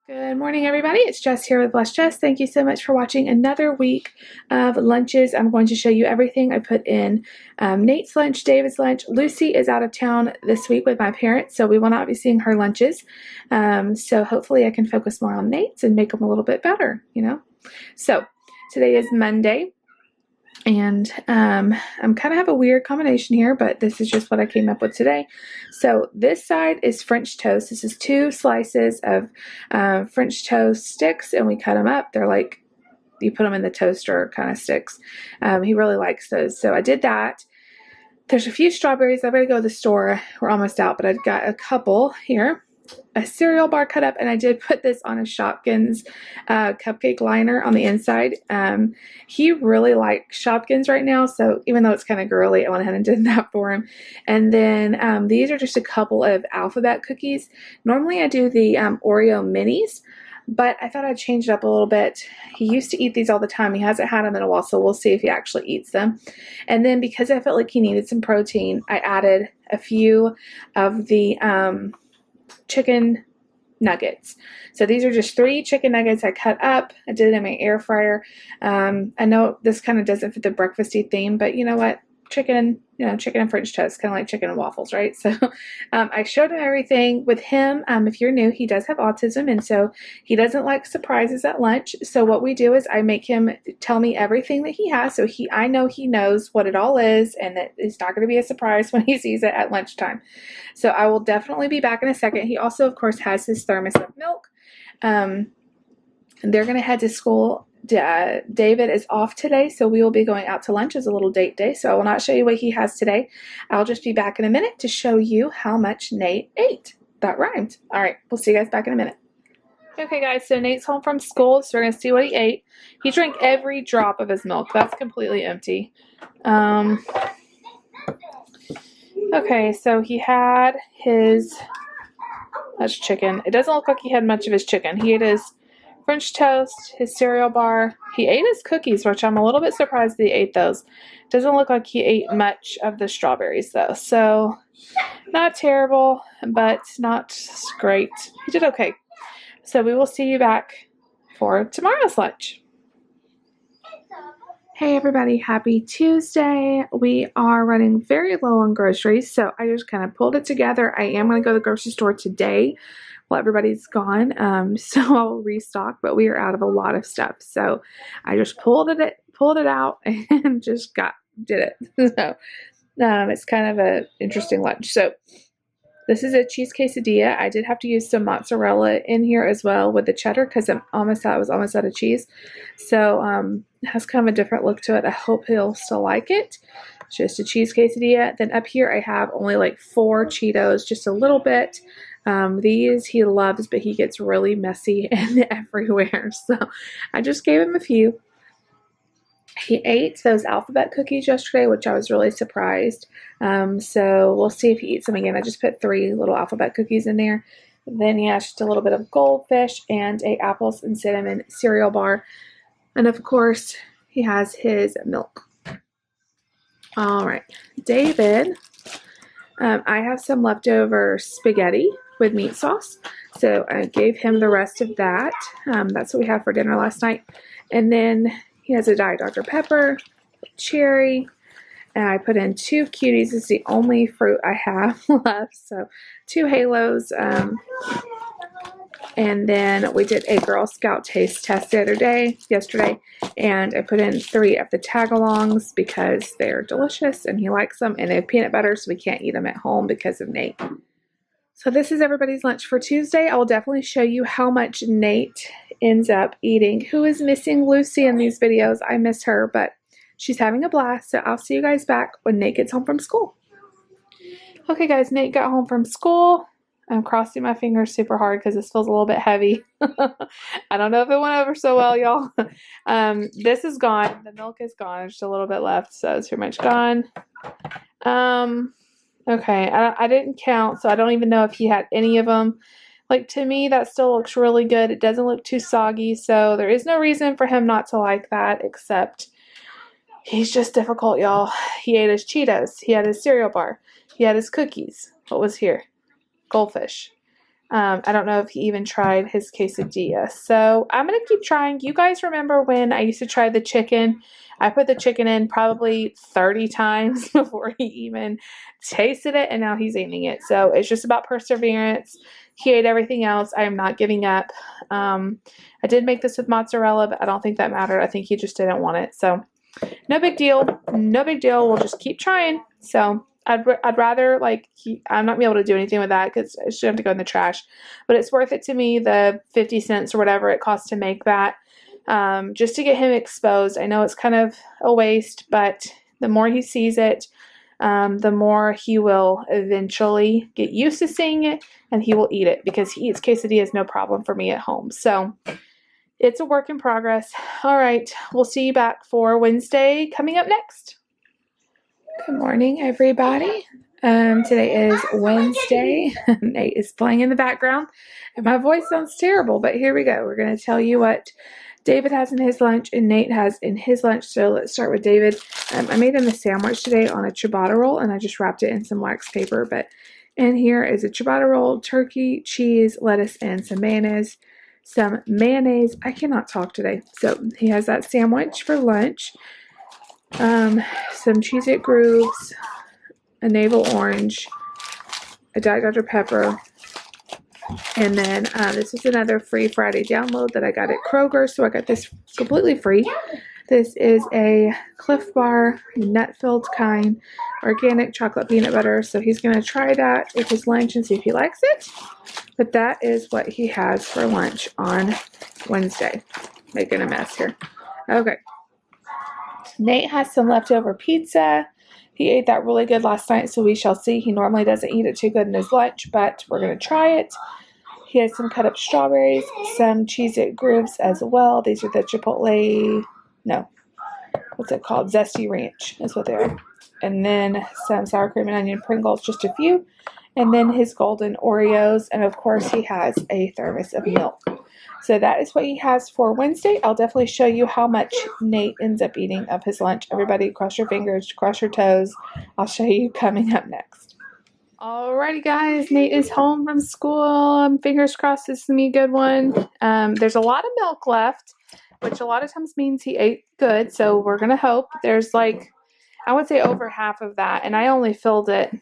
Good morning, everybody. It's Jess here with Bless Jess. Thank you so much for watching another week of lunches. I'm going to show you everything I put in Nate's lunch, David's lunch. Lucy is out of town this week with my parents, so we will not be seeing her lunches. So hopefully I can focus more on Nate's and make them a little bit better, So today is Monday. And I'm kind of have a weird combination here, but this is just what I came up with today. So this side is French toast. This is 2 slices of French toast sticks, and we cut them up. They're like, you put them in the toaster kind of sticks. He really likes those. So I did that. There's a few strawberries. I've got to go to the store. We're almost out, but I've got a couple here. A cereal bar cut up, and I did put this on a Shopkins cupcake liner on the inside. He really likes Shopkins right now, so even though it's kind of girly, I went ahead and did that for him. And then these are just a couple of alphabet cookies. Normally I do the Oreo minis, but I thought I'd change it up a little bit. He used to eat these all the time. He hasn't had them in a while, so we'll see if he actually eats them. And then because I felt like he needed some protein, I added a few of the chicken nuggets. So these are just 3 chicken nuggets I cut up. I did it in my air fryer. I know this kind of doesn't fit the breakfasty theme, but you know what? Chicken and French toast, kind of like chicken and waffles, right? So I showed him everything. With him, if you're new, he does have autism, and so he doesn't like surprises at lunch. So what we do is I make him tell me everything that he has, so I know he knows what it all is, and that it's not going to be a surprise when he sees it at lunchtime. So I will definitely be back in a second. He also, of course, has his thermos of milk. And they're going to head to school. David is off today, so we will be going out to lunch as a little date day. So I will not show you what he has today. I'll just be back in a minute to show you how much Nate ate. That rhymed. All right, we'll see you guys back in a minute. Okay, guys, so Nate's home from school, so we're going to see what he ate. He drank every drop of his milk. That's completely empty. Okay, so he had that's chicken. It doesn't look like he had much of his chicken. He ate his French toast, his cereal bar. He ate his cookies, which I'm a little bit surprised that he ate those. Doesn't look like he ate much of the strawberries, though. So, not terrible, but not great. He did okay. So, we will see you back for tomorrow's lunch. Hey everybody, happy Tuesday. We are running very low on groceries, so I just kind of pulled it together. I am going to go to the grocery store today while everybody's gone, so I'll restock, but we are out of a lot of stuff. So I just pulled it out and just did it. So it's kind of an interesting lunch. So this is a cheese quesadilla. I did have to use some mozzarella in here as well with the cheddar because I was almost out of cheese. So it has kind of a different look to it. I hope he'll still like it. It's just a cheese quesadilla. Then up here I have only like 4 Cheetos, just a little bit. These he loves, but he gets really messy and everywhere. So I just gave him a few. He ate those alphabet cookies yesterday, which I was really surprised. So we'll see if he eats them again. I just put 3 little alphabet cookies in there. Then he has just a little bit of goldfish and a apples and cinnamon cereal bar. And of course, he has his milk. All right, David, I have some leftover spaghetti with meat sauce. So I gave him the rest of that. That's what we had for dinner last night. And then he has a Diet Dr. Pepper, cherry, and I put in 2 cuties. This is the only fruit I have left. So 2 halos. And then we did a Girl Scout taste test yesterday, and I put in 3 of the tag-alongs because they're delicious and he likes them, and they have peanut butter, so we can't eat them at home because of Nate. So this is everybody's lunch for Tuesday. I will definitely show you how much Nate ends up eating. Who is missing Lucy in these videos? I miss her, but she's having a blast, so I'll see you guys back when Nate gets home from school. Okay, guys, Nate got home from school. I'm crossing my fingers super hard because this feels a little bit heavy. I don't know if it went over so well, y'all. This is gone. The milk is gone. There's just a little bit left, so it's pretty much gone. Okay, I didn't count, so I don't even know if he had any of them. Like, to me, that still looks really good. It doesn't look too soggy, so there is no reason for him not to like that, except he's just difficult, y'all. He ate his Cheetos. He had his cereal bar. He had his cookies. What was here? Goldfish. I don't know if he even tried his quesadilla. So I'm going to keep trying. You guys remember when I used to try the chicken? I put the chicken in probably 30 times before he even tasted it, and now he's eating it. So it's just about perseverance. He ate everything else. I am not giving up. I did make this with mozzarella, but I don't think that mattered. I think he just didn't want it. So no big deal. No big deal. We'll just keep trying. So I'd rather, like, I'm not be able to do anything with that because I should have to go in the trash. But it's worth it to me, the 50 cents or whatever it costs to make that, just to get him exposed. I know it's kind of a waste, but the more he sees it, the more he will eventually get used to seeing it, and he will eat it because he eats quesadillas no problem for me at home. So it's a work in progress. All right, we'll see you back for Wednesday coming up next. Good morning, everybody. Today is Wednesday. Nate is playing in the background, and my voice sounds terrible, but here we go. We're going to tell you what David has in his lunch and Nate has in his lunch. So let's start with David. I made him a sandwich today on a ciabatta roll, and I just wrapped it in some wax paper. But in here is a ciabatta roll, turkey, cheese, lettuce, and some mayonnaise. I cannot talk today. So he has that sandwich for lunch. Some Cheez-It Grooves, a navel orange, a Diet Dr. Pepper, and then this is another free Friday download that I got at Kroger, so I got this completely free. This is a Cliff Bar, nut-filled kind, organic chocolate peanut butter, so he's going to try that with his lunch and see if he likes it. But that is what he has for lunch on Wednesday. Making a mess here. Okay. Nate has some leftover pizza. He ate that really good last night, so we shall see. He normally doesn't eat it too good in his lunch, but we're going to try it. He has some cut up strawberries, some Cheez-It Grooves as well. These are the Chipotle, no, what's it called? Zesty Ranch is what they are. And then some sour cream and onion Pringles, just a few. And then his golden Oreos. And of course, he has a thermos of milk. So that is what he has for Wednesday. I'll definitely show you how much Nate ends up eating of his lunch. Everybody cross your fingers, cross your toes. I'll show you coming up next. Alrighty guys, Nate is home from school. Fingers crossed this is going to be a good one. There's a lot of milk left, which a lot of times means he ate good. So we're going to hope. There's like, I would say over half of that. And I only filled it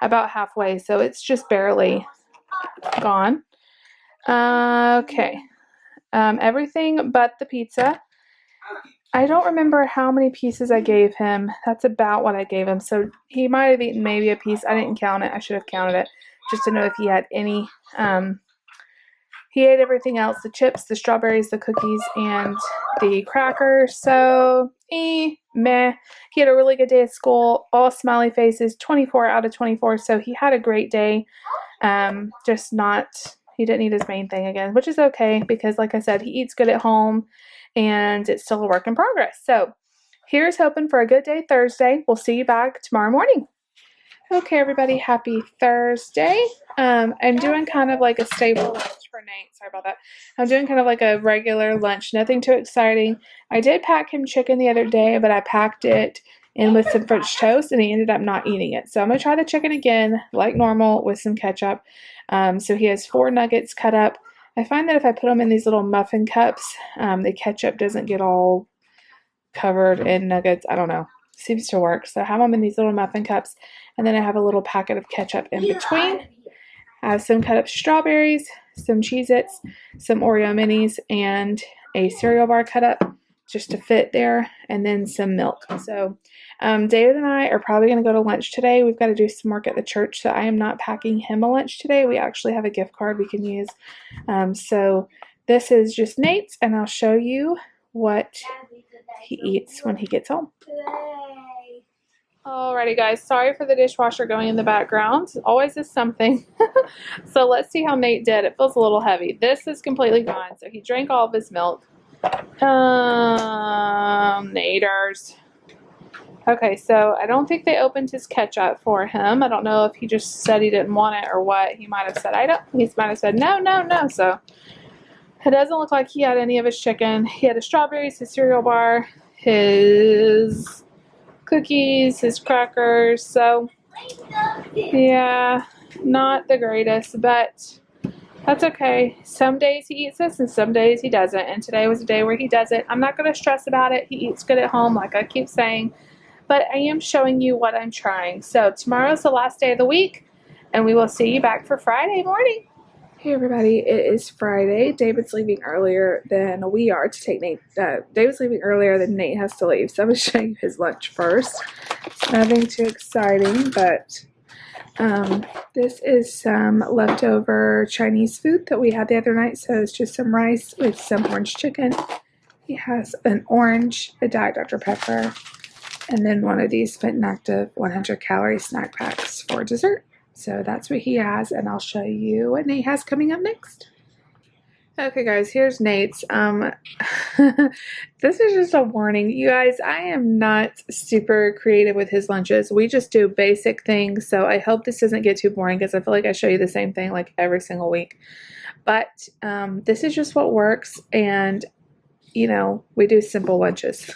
about halfway. So it's just barely gone. Okay. Everything but the pizza. I don't remember how many pieces I gave him. That's about what I gave him. So he might have eaten maybe a piece. I didn't count it. I should have counted it just to know if he had any. He ate everything else. The chips, the strawberries, the cookies, and the crackers. So, meh. He had a really good day at school. All smiley faces, 24 out of 24. So he had a great day. Just not... He didn't eat his main thing again, which is okay because, like I said, he eats good at home and it's still a work in progress. So here's hoping for a good day Thursday. We'll see you back tomorrow morning. Okay, everybody, happy Thursday. I'm doing kind of like a staple lunch for Nate. Sorry about that. I'm doing kind of like a regular lunch, nothing too exciting. I did pack him chicken the other day, but I packed it in with some French toast, and he ended up not eating it. So I'm going to try the chicken again, like normal, with some ketchup. So he has 4 nuggets cut up. I find that if I put them in these little muffin cups, the ketchup doesn't get all covered in nuggets. I don't know. Seems to work. So I have them in these little muffin cups, and then I have a little packet of ketchup in between. I have some cut up strawberries, some Cheez-Its, some Oreo minis, and a cereal bar cut up just to fit there, and then some milk. So David and I are probably going to go to lunch today. We've got to do some work at the church, so I am not packing him a lunch today. We actually have a gift card we can use. So this is just Nate's, and I'll show you what he eats when he gets home. Alrighty guys, sorry for the dishwasher going in the background. Always is something. So let's see how Nate did. It feels a little heavy. This is completely gone. So he drank all of his milk. Naters. Okay, so I don't think they opened his ketchup for him. I don't know if he just said he didn't want it or what. He might have said, he might have said no. So it doesn't look like he had any of his chicken. He had his strawberries, his cereal bar, his cookies, his crackers. So yeah, Not the greatest, but that's okay. Some days he eats this and some days he doesn't. And today was a day where he doesn't. I'm not going to stress about it. He eats good at home, like I keep saying. But I am showing you what I'm trying. So tomorrow's the last day of the week, and we will see you back for Friday morning. Hey everybody, it is Friday. David's leaving earlier than we are to take Nate. David's leaving earlier than Nate has to leave. So I'm going to show you his lunch first. It's nothing too exciting, but this is some leftover Chinese food that we had the other night. So it's just some rice with some orange chicken. He has an orange, a Diet Dr. Pepper, and then one of these Fit and Active 100 calorie snack packs for dessert. So that's what he has, and I'll show you what Nate has coming up next. Okay guys, here's Nate's. This is just a warning. You guys, I am not super creative with his lunches. We just do basic things, so I hope this doesn't get too boring because I feel like I show you the same thing like every single week. But this is just what works, and you know, we do simple lunches.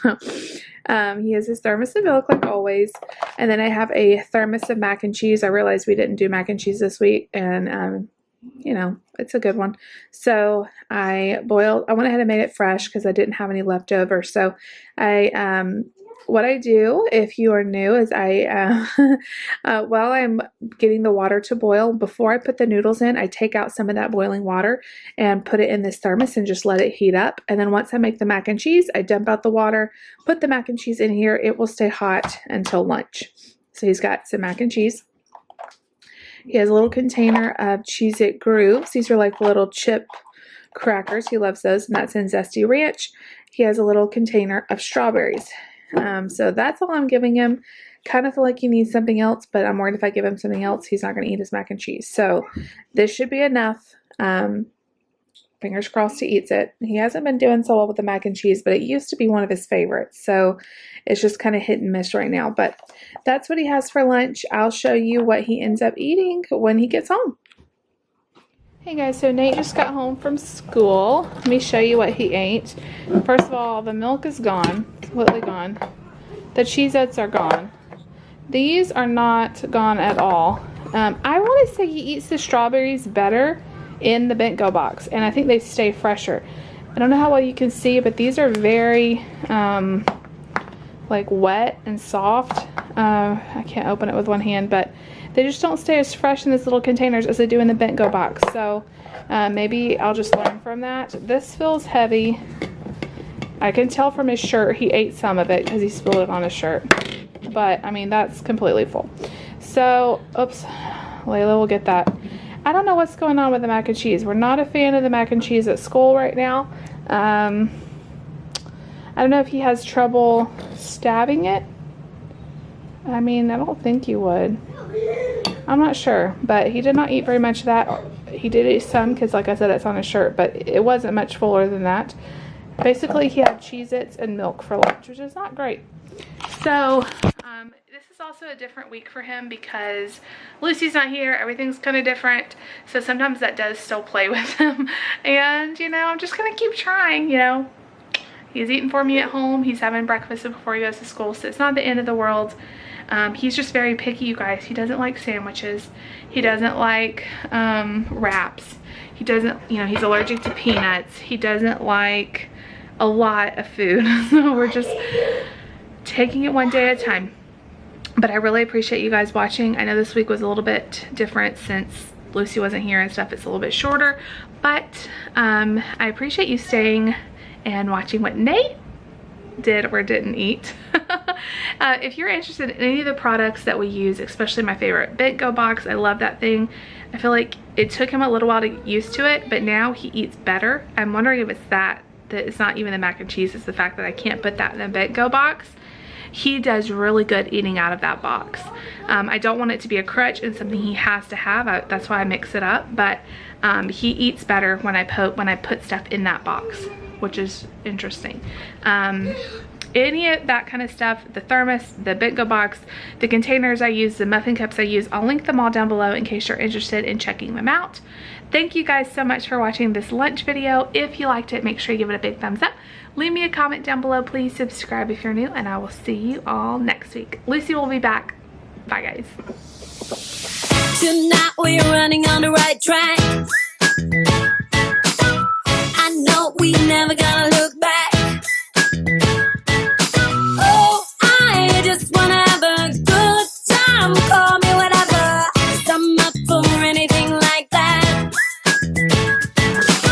He has his thermos of milk like always, and then I have a thermos of mac and cheese. I realized we didn't do mac and cheese this week, and you know, it's a good one. So I went ahead and made it fresh because I didn't have any left over. So what I do, if you are new, is while I'm getting the water to boil, before I put the noodles in, I take out some of that boiling water and put it in this thermos and just let it heat up. And then once I make the mac and cheese, I dump out the water, put the mac and cheese in here. It will stay hot until lunch. So he's got some mac and cheese. He has a little container of Cheez-It Grooves. These are like little chip crackers. He loves those, and that's in Zesty Ranch. He has a little container of strawberries. So that's all I'm giving him. Kind of feel like he needs something else, but I'm worried if I give him something else, he's not going to eat his mac and cheese. So this should be enough. Fingers crossed he eats it. He hasn't been doing so well with the mac and cheese, but it used to be one of his favorites. So it's just kind of hit and miss right now. But that's what he has for lunch. I'll show you what he ends up eating when he gets home. Hey guys, so Nate just got home from school. Let me show you what he ate. First of all, the milk is gone, completely gone. The Cheez-Its are gone. These are not gone at all. I want to say he eats the strawberries better in the bent go box, and I think they stay fresher. I don't know how well you can see, but these are very like wet and soft. I can't open it with one hand, but they just don't stay as fresh in these little containers as they do in the bent go box. So maybe I'll just learn from that. This feels heavy. I can tell from his shirt he ate some of it because he spilled it on his shirt. But I mean, that's completely full. So, oops, Layla will get that. I don't know what's going on with the mac and cheese. We're not a fan of the mac and cheese at school right now. I don't know if he has trouble stabbing it. I mean, I don't think you would. I'm not sure, but he did not eat very much of that. He did eat some because, like I said, it's on his shirt, but it wasn't much fuller than that. Basically, he had Cheez-Its and milk for lunch, which is not great. So, this is also a different week for him because Lucy's not here. Everything's kind of different. So sometimes that does still play with him. And, you know, I'm just going to keep trying, you know. He's eating for me at home. He's having breakfast before he goes to school. So it's not the end of the world. He's just very picky, you guys. He doesn't like sandwiches. He doesn't like wraps. He doesn't, you know, he's allergic to peanuts. He doesn't like a lot of food. So we're just taking it one day at a time. But I really appreciate you guys watching. I know this week was a little bit different since Lucy wasn't here and stuff. It's a little bit shorter, but I appreciate you staying and watching what Nate did or didn't eat. If you're interested in any of the products that we use, especially my favorite Bent Go box, I love that thing. I feel like it took him a little while to get used to it, but now he eats better. I'm wondering if it's that it's not even the mac and cheese, it's the fact that I can't put that in the Bent Go box. He does really good eating out of that box. I don't want it to be a crutch and something he has to have. That's why I mix it up. But he eats better when I put stuff in that box, which is interesting. Any of that kind of stuff, the thermos, the Bent Go box, the containers I use, the muffin cups I use, I'll link them all down below in case you're interested in checking them out. Thank you guys so much for watching this lunch video. If you liked it, make sure you give it a big thumbs up. Leave me a comment down below. Please subscribe if you're new, and I will see you all next week. Lucy will be back. Bye, guys. Tonight we're running on the right track.